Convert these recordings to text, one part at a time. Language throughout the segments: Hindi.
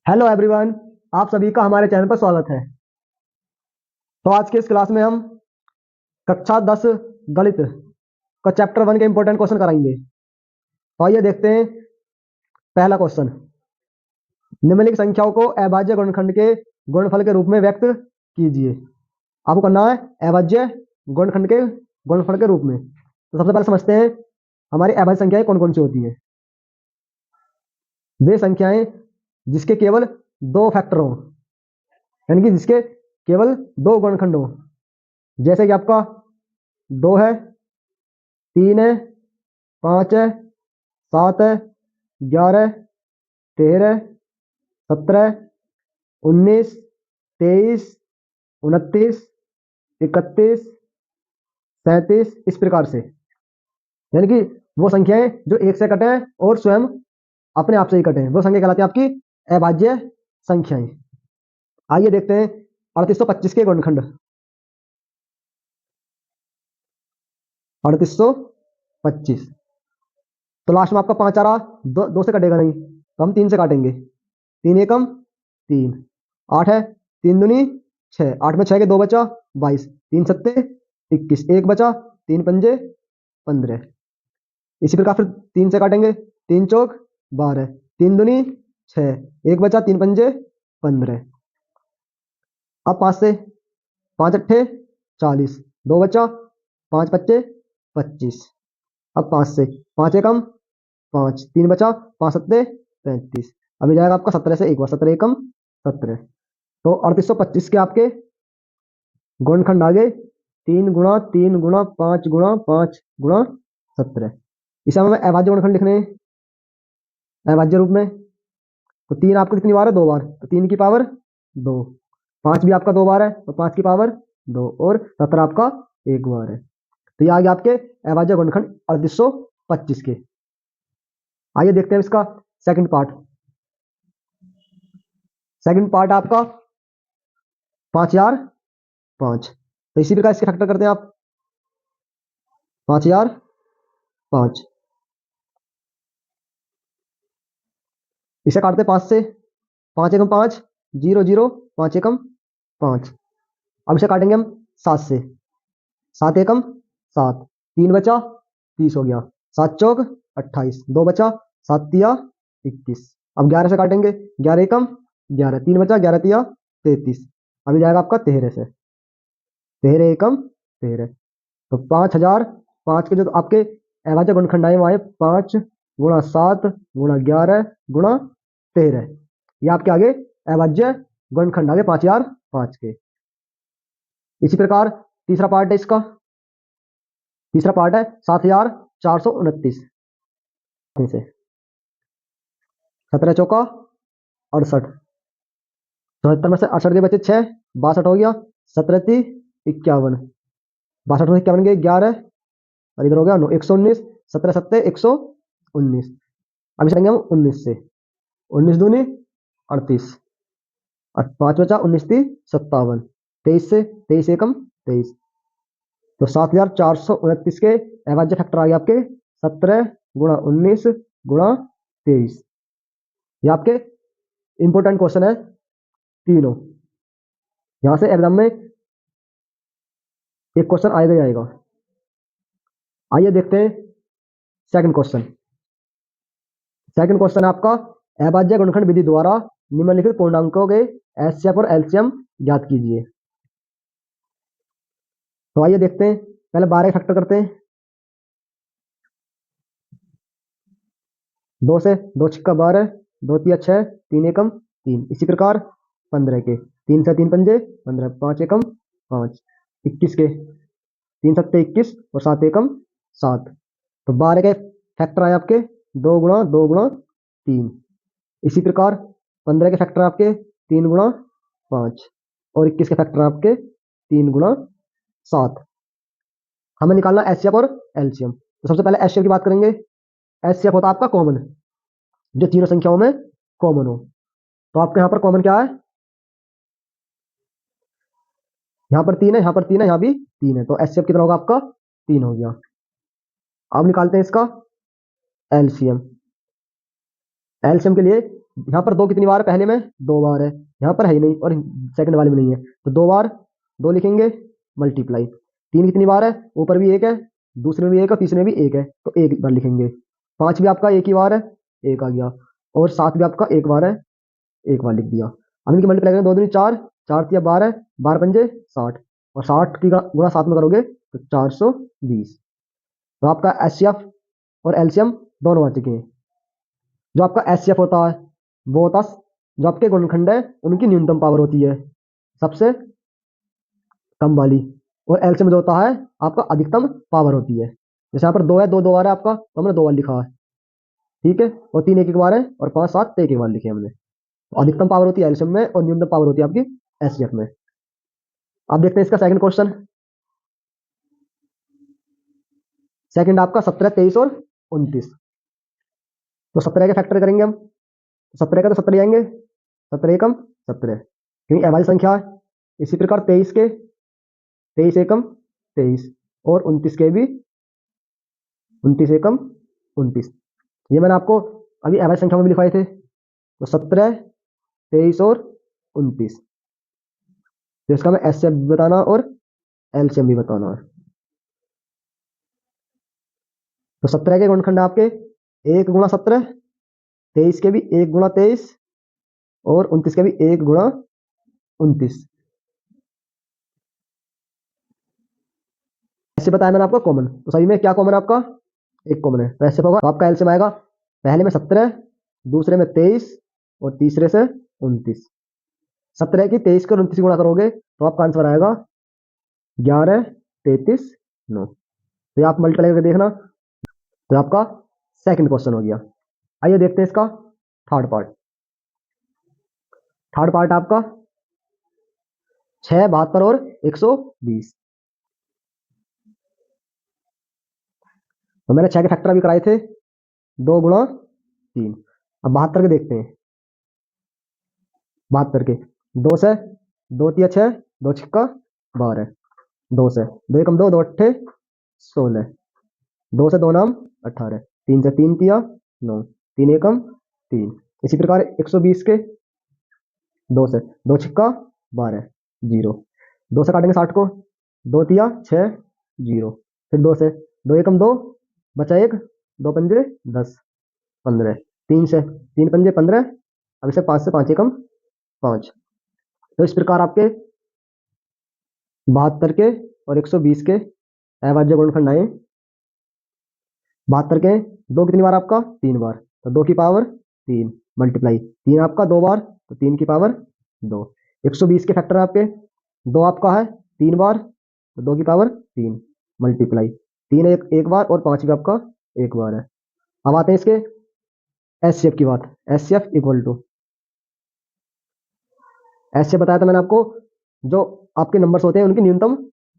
Hello everyone. आप सभी का हमारे चैनल पर स्वागत है। तो आज के इस क्लास में हम कक्षा 10 गणित का चैप्टर 1 के इंपॉर्टेंट क्वेश्चन कराएंगे। तो आइए देखते हैं। पहला क्वेश्चन, निम्नलिखित संख्याओं को अभाज्य गुणनखंड के गुणनफल के रूप में व्यक्त कीजिए। आपको करना है अभाज्य गुणनखंड के गुणनफल के रूप में। तो सबसे पहले समझते हैं हमारी अभाज्य संख्याएं कौन कौन सी होती हैं। वे संख्याएं जिसके केवल दो फैक्टर हों, यानी कि जिसके केवल दो गुणनखंड हों। जैसे कि आपका 2 है, 3 है, 5 है, 7 है, 11, 13, 17, 19, 23, 29, 31, 37, इस प्रकार से। यानी कि वो संख्याएं जो एक से कटे हैं और स्वयं अपने आप से ही कटे हैं, वो संख्या कहलाती है आपकी अभाज्य संख्याएं। आइए देखते हैं 3825 के गुणनखंड। 3825, तो लास्ट में आपका 5 आ रहा, दो से कटेगा नहीं, तो हम 3 से काटेंगे। 3 एकम 3, 8 है, 3 दूनी 6, 8 में 6 के 2 बचा 22, 3 सत्ते 21, 1 बचा, 3 पंजे 15। इसी प्रकार फिर 3 से काटेंगे, 3 चौक 12, 3 दूनी 6, 1 बचा, 3 पंजे 15। अब 5 से, 5 अट्ठे 40, 2 बचा, 5 पच्चे 25। अब 5 से, 5 एकम 5, 3 बचा, 5 सत्ते 35। अभी जाएगा आपका 17 से एक बार, 17 एकम 17। तो 3825 के आपके गुणनखंड आ गए 3 गुणा 3 गुणा 5 गुणा 5 गुणा 17। इसे हमें अभाज्य गुणनखंड लिखने हैं अभाज्य रूप में। तो 3 आपको कितनी बार है, 2 बार, तो 3 की पावर 2। 5 भी आपका 2 बार है, तो 5 की पावर 2, और 17 आपका 1 बार है। तो ये आ गया आपके अभाज्य गुणनखंड 3825 के। आइए देखते हैं इसका सेकंड पार्ट। सेकंड पार्ट आपका 5005। तो इसी प्रकार इसके फैक्टर करते हैं आप। 5005, इसे काटते 5 से, 5 एकम 5, 0 0, 5 एकम 5। अब इसे काटेंगे हम 7 से, 7 एकम 7, 3 बचा 30 हो गया, 7 चौक 28, 2 बचा, 7 तिया 21। अब 11 से काटेंगे, 11 एकम 11, 3 बचा, 11 तिया 33। अभी जाएगा आपका 13 से, 13 एकम 13। तो 5000, 5 के जो आपके अभाज्य गुणनखंड आए वो आए 5 गुणा 7 गुणा 11 गुणा 13। ये आपके आगे अभाज्य गुणनखंड आगे 5005 के। इसी प्रकार तीसरा पार्ट है इसका। तीसरा पार्ट है 7429 से, 17 चौका 68, 74 में से 68 के बचे 6, 62 हो गया, 17 51, 62 में 51 गए 11, और इधर हो गया 9, 119, 17 सत्ते 119। अब इसे हम 19 से, 19 दूनी 38, और 5 बचा, 19 ती 57, 23 से, 23 एकम 23। तो 7429 के अभाज्य फैक्टर आ गए आपके 17 गुणा 19 गुणा 23। ये आपके इंपोर्टेंट क्वेश्चन है तीनों। यहां से एग्जाम में एक क्वेश्चन आएगा ही आएगा। आइए देखते हैं सेकंड क्वेश्चन। सेकंड क्वेश्चन आपका अभाज्य गुणनखंड विधि द्वारा निम्नलिखित पूर्णांकों के एचसीएफ और एलसीएम ज्ञात कीजिए। तो आइए देखते हैं, पहले 12 फैक्टर करते हैं। 2 से, 2 छिक्का 12, 2 तिया 6, 3 एकम 3। इसी प्रकार 15 के, 3 से 3 पंजे 15, 5 एकम 5, 21 के, 3 सत्ते 21 और 7 एकम 7। तो 12 के फैक्टर आए आपके 2 गुणा 2 गुणा 3। इसी प्रकार 15 के फैक्टर आपके 3 गुणा 5, और 21 के फैक्टर आपके 3 गुणा 7। हमें निकालना एचसीएफ और एलसीएम। तो सबसे पहले एचसीएफ की बात करेंगे। एचसीएफ होता है आपका कॉमन, जो तीनों संख्याओं में कॉमन हो। तो आपके यहाँ पर कॉमन क्या है, यहाँ पर 3 है, यहाँ पर 3 है, यहाँ भी 3 है, तो एचसीएफ कितना होगा आपका 3 हो गया। अब निकालते हैं इसका एलसीएम। एलसीएम के लिए यहाँ पर 2 कितनी बार है, पहले में 2 बार है, यहाँ पर है ही नहीं और सेकंड वाले में नहीं है, तो 2 बार 2 लिखेंगे मल्टीप्लाई। 3 कितनी बार है, ऊपर भी 1 है, दूसरे में भी 1 है, तीसरे में भी 1 है, तो 1 बार लिखेंगे। 5 भी आपका 1 ही बार है, 1 आ गया, और 7 भी आपका 1 बार है, 1 बार लिख दिया। अब इनकी मल्टीप्लाई करें, 2 दूनी 4, 4 तिया 12, 12 पंजे 60, और 60 की गुणा 7 में करोगे तो 420। तो आपका एचसीएफ और एलसीएम दोनों आ चुके हैं। जो आपका एचसीएफ होता है वो होता है, जो आपके गुणनखंड है उनकी न्यूनतम पावर होती है सबसे कम वाली, और एलसीएम जो होता है आपका अधिकतम पावर होती है। जैसे यहाँ पर 2 है, 2 2 बार है आपका, तो हमने 2 बार लिखा है, ठीक है, और 3 1 बार है, और 5 7 1 बार लिखे हमने। तो अधिकतम पावर होती है एलसीएम में और न्यूनतम पावर होती है आपकी एचसीएफ में। अब देखते हैं इसका सेकंड क्वेश्चन। सेकंड आपका 17 23 और 29। तो 17 के फैक्टर करेंगे हम, 17 का तो 17 आएंगे, 17 एकम 17, क्योंकि अवाली संख्या है। इसी प्रकार 23 के 23 एकम 23, और 29 के भी 29 एकम 29। ये मैंने आपको अभी अवाली संख्या में भी लिखवाए थे। तो 17 23 और 29, तो इसका मैं एचसीएफ भी बताना और एलसीएम भी बताना है। तो 17 के गुणनखंड आपके 1 गुणा 17, 23 के भी 1 गुणा 23, और 29 के भी 1 गुणा 29। ऐसे बताया मैंने आपको कॉमन, तो सभी में क्या कॉमन है आपका, 1 कॉमन है, तो ऐसे होगा। तो आपका एलसीएम आएगा पहले में 17, दूसरे में 23, और तीसरे से 29। 17 की 23 को 29 गुणा करोगे तो आपका आंसर आएगा 11 33 9। तो ये आप मल्टीप्लाई करके देखना। तो आपका सेकंड क्वेश्चन हो गया। आइए देखते हैं इसका थर्ड पार्ट। थर्ड पार्ट आपका 6 72 और 120। तो मैंने 6 के फैक्टर अभी कराए थे, 2 गुणा 3। अब 72 के देखते हैं। 72 के 2 से 2 तिया 6, 2 छिक्का 12, 2 से 2 एकम 2, 2 अट्ठे 16, 2 से 2 नाम 18, 3 से 3 तिया 9, 3 एकम 3। इसी प्रकार 120 के 2 से 2 छिक्का 12 0, 2 से काटेंगे 60 को, 2 तिया 6 0, फिर 2 से 2 एकम 2, बचा 1, 2 पंजे 10 15, 3 से 3 पंजे 15, अब इसे 5 से 5 एकम 5। तो इस प्रकार आपके 72 के और 120 के अभाज्य गुणनखंड आए। 72 के 2 कितनी बार आपका, 3 बार, तो 2 की पावर 3 मल्टीप्लाई 3 आपका 2 बार, तो 3 की पावर 2। 120 के फैक्टर आपके 2 आपका है 3 बार, तो 2 की पावर 3 मल्टीप्लाई 3 एक बार, और 5 भी आपका 1 बार है। अब आते हैं इसके एचसीएफ की बात। एचसीएफ इक्वल टू, एचसीएफ बताया था मैंने आपको, जो आपके नंबर्स होते हैं उनकी न्यूनतम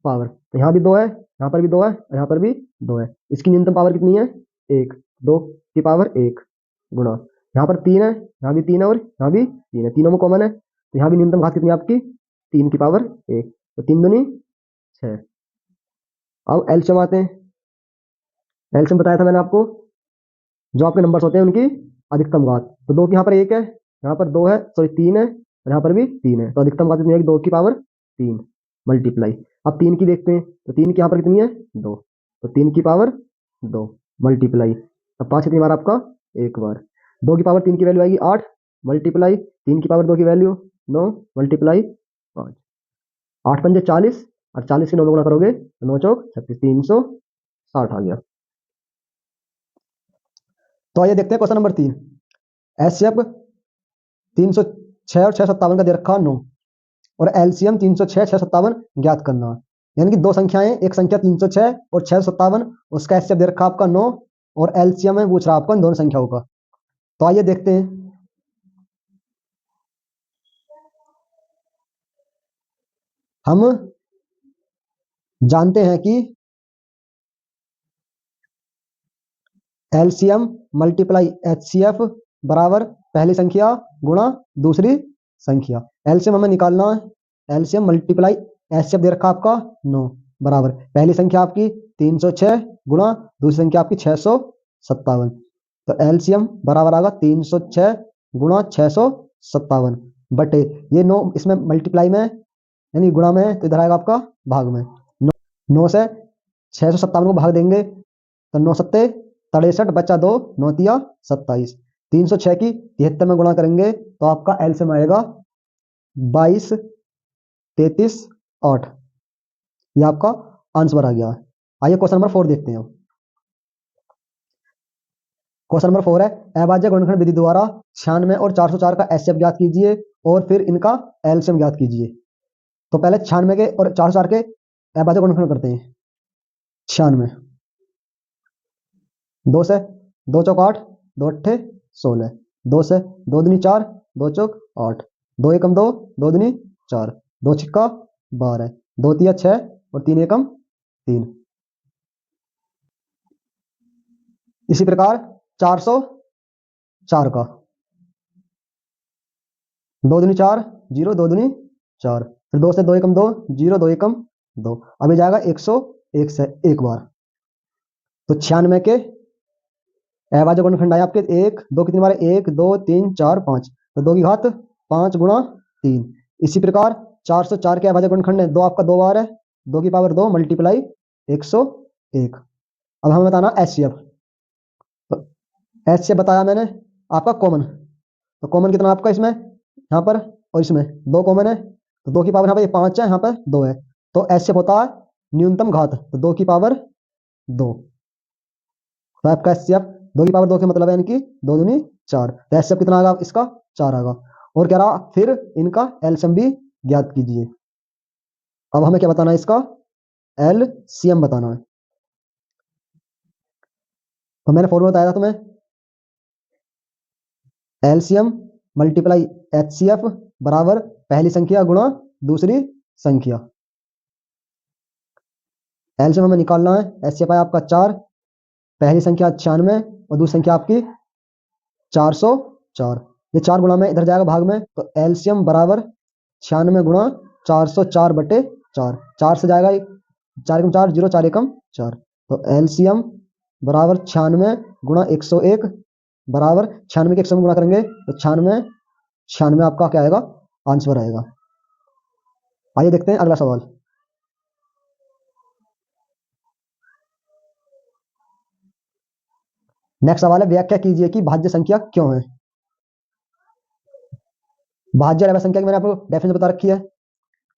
पावर। तो यहाँ भी 2 है, यहाँ पर भी 2 है, और यहाँ पर भी 2 है। इसकी न्यूनतम पावर कितनी है, 1, 2 की पावर 1 गुणा, यहाँ पर 3 है, यहाँ भी 3 है, और यहाँ भी 3 है, तीनों में कॉमन है, तो यहाँ भी न्यूनतम घात कितनी है आपकी, 3 की पावर 1, तो 3 दूनी 6। अब एलसीएम आते हैं। एलसीएम बताया था मैंने आपको, जो आपके नंबर्स होते हैं उनकी अधिकतम घात। तो 2 की यहाँ पर 1 है, यहाँ पर 2 है, सॉरी 3 है, और यहाँ पर भी 3 है, तो अधिकतम घात कितनी है, 2 की पावर 3 मल्टीप्लाई। अब 3 की देखते हैं, तो 3 की यहाँ पर कितनी है, 2, तो 3 की पावर 2 मल्टीप्लाई। अब 5 कितनी बार आपका, 1 बार, 2 की पावर 3 की वैल्यू आएगी 8 मल्टीप्लाई 3 की पावर 2 की वैल्यू 9 मल्टीप्लाई 5, 8 पंजे 40, और 40 की 9 में गुणा करोगे तो 9 चौक 36, 360 आ गया। तो आइए देखते हैं क्वेश्चन नंबर 3। एचसीएफ 306 और 657 का दे रखा 9, और एलसीएम 306 657 ज्ञात करना। यानी कि दो संख्याएं, एक संख्या 306 और 657, उसका एचसीएफ दे रखा आपका 9, और एलसीएम में पूछ रहा आपको इन दोनों संख्याओं का। तो आइए देखते हैं। हम जानते हैं कि एलसीएम मल्टीप्लाई एचसीएफ बराबर पहली संख्या गुणा दूसरी संख्या। एलसीएम हमें निकालना है। एलसीएम मल्टीप्लाई एचसीएफ दे रखा आपका 9 बराबर पहली संख्या आपकी 306 गुणा दूसरी संख्या आपकी 657। तो एलसीएम बराबर आएगा 306 गुणा 657 बटे ये 9 इसमें मल्टीप्लाई में यानी गुणा में है, तो इधर आएगा आपका भाग में। 9 से 657 को भाग देंगे तो 9 सत्ते 63 बचा 2 9 तिया 27। 306 की 73 में गुणा करेंगे तो आपका एलसीएम आएगा 22 33 8। ये आपका आंसर आ गया। आइए क्वेश्चन नंबर 4 देखते हैं। क्वेश्चन नंबर 4 है अभाज्य गुणनखंड विधि द्वारा 96 और 404 का एचसीएफ ज्ञात कीजिए और फिर इनका एलसीएम ज्ञात कीजिए। तो पहले 96 के और 404 के अभाज्य गुणनखंड करते हैं। 96 2 से 2 चौक 8 2 अट्ठे 16 2 से 2 दूनी 4 2 चौक 8 2 एकम 2 2 दूनी 4 2 छिक्का 12 2 तिया 6 और 3 एकम 3। इसी प्रकार 404 का 2 दूनी 4 0 2 दूनी 4 फिर 2 से 2 एकम 2 0 2 एकम 2 अभी जाएगा 101 से एक बार। तो 96 के अभाज्य गुणनखंड आए आपके 1 2 कितनी बार 1 2 3 4 5 तो 2 की घात 5 गुणा 3। इसी प्रकार 404 के अभाज्य गुणनखंड है 2 आपका 2 बार है 2 की पावर 2 मल्टीप्लाई 101। अब हमें बताना एचसीएफ। तो एचसीएफ बताया मैंने आपका कॉमन। तो कॉमन कितना आपका इसमें यहाँ पर और इसमें 2 कॉमन है तो 2 की पावर यहाँ पर 5 है यहाँ पर 2 है तो एचसीएफ होता है न्यूनतम घात तो 2 की पावर 2। तो आपका एचसीएफ 2 की पावर 2 के मतलब है इनकी 2 दूनी 4 तो एचसीएफ कितना आएगा इसका 4 आएगा। और कह रहा फिर इनका एलसीएम भी ज्ञात कीजिए। अब हमें क्या बताना है इसका एलसीएम बताना है। तो मैंने फॉर्मूला बताया था तुम्हें एलसीएम मल्टीप्लाई एचसीएफ बराबर पहली संख्या गुणा दूसरी संख्या। एलसीएम हमें निकालना है एचसीएफ आया आपका 4 पहली संख्या 96 और दूसरी संख्या आपकी 404 ये 4 गुणा में इधर जाएगा भाग में तो एलसीएम बराबर 96 गुणा 404 बटे 4 4 से जाएगा 4 एकम 4 0 4 एकम 4 तो एलसीएम बराबर 96 गुणा 101 बराबर 96 के 100 में गुणा करेंगे तो 96 आपका क्या आएगा आंसर आएगा। आइए देखते हैं अगला सवाल। नेक्स्ट सवाल है व्याख्या कीजिए कि भाज्य संख्या क्यों है। भाज्य अभाज्य संख्या की मैंने आपको डेफिनेशन बता रखी है।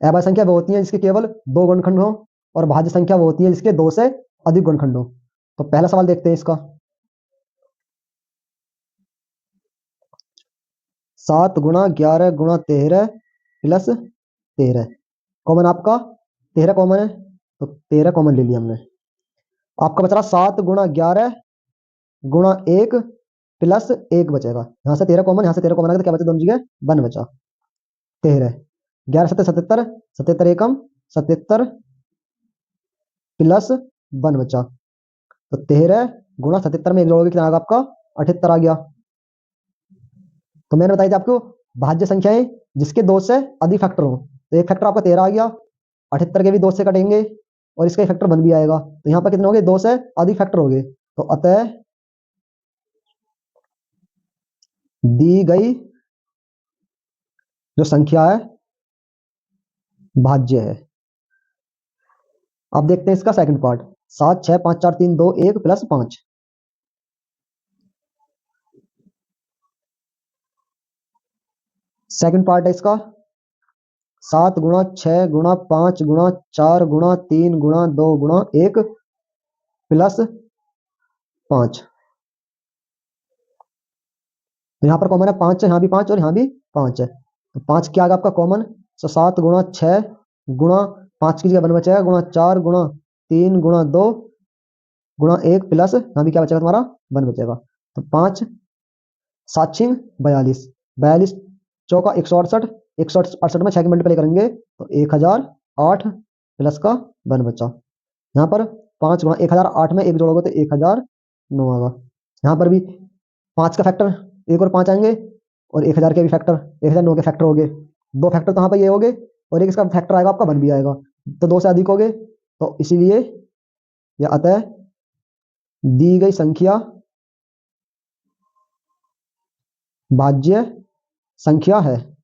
अभाज्य संख्या वो होती है जिसके केवल 2 गुणनखंड हो और भाज्य संख्या वो होती है जिसके 2 से अधिक गुणनखंड हो। तो पहला सवाल देखते हैं इसका 7 गुणा 11 गुणा 13 प्लस 13 कॉमन आपका 13 कॉमन है तो 13 कॉमन ले लिया हमने। आपका बच रहा 7 गुणा 11 गुणा 1 प्लस 1 बचेगा यहाँ से 13 कॉमन यहाँ से 13 कॉमन आएगा तो क्या बचा दोनों जगह 1 बचा 13 11 सत्तर 77 77 एकम 77 प्लस 1 बचा तो 13 गुणा 77 में एक जोड़ोगे कितना आएगा आपका 78 आ गया। तो मैंने बताई थी आपको भाज्य संख्याएं जिसके 2 से अधिक फैक्टर हो तो एक फैक्टर आपका 13 आ गया 78 के भी 2 से कटेंगे और इसका फैक्टर 1 भी आएगा तो यहाँ पर कितने हो गए 2 से अधिक फैक्टर हो गए तो अतः दी गई जो संख्या है भाज्य है। अब देखते हैं इसका second part 7 6 5 4 3 2 1 plus 5। Second part है इसका 7 गुणा 6 गुणा 5 गुणा 4 गुणा 3 गुणा 2 गुणा 1 प्लस 5। तो यहाँ पर कॉमन है 5 है यहाँ भी 5 और यहाँ भी 5 है तो 5 क्या आएगा आपका कॉमन तो 7 गुणा 6 गुणा 5 की जगह 1 बचेगा गुणा 4 गुणा 3 गुणा 2 गुणा 1 प्लस यहाँ भी क्या बचेगा तुम्हारा 1 बचेगा तो 5 7 6 42 42 चौका 168 168 में 6 की मल्टीप्लाई करेंगे तो 1008 प्लस का 1 बचा। यहाँ पर 5 गुणा 1008 में एक जोड़ोगे तो 1009 आएगा। यहाँ पर भी 5 का फैक्टर एक और 5 आएंगे और 1000 के भी फैक्टर 1009 के फैक्टर हो गए 2 फैक्टर तो यहाँ पर ये हो गए और एक इसका फैक्टर आएगा आपका 1 भी आएगा तो 2 से अधिक हो गए तो इसीलिए या अतः दी गई संख्या भाज्य संख्या है।